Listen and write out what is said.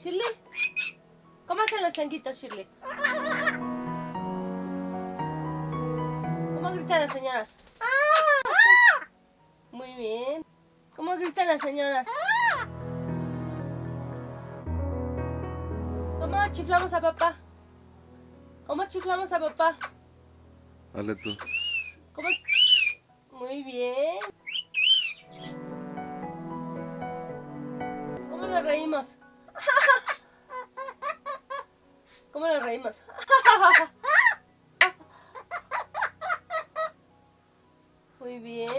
Shirley, ¿cómo hacen los changuitos, Shirley? ¿Cómo gritan las señoras? ¡Ah! Muy bien. ¿Cómo gritan las señoras? ¿Cómo chiflamos a papá? ¿Cómo chiflamos a papá? Hazle tú. ¿Cómo? Muy bien. ¿Cómo nos reímos? ¿Cómo nos reímos? Muy bien.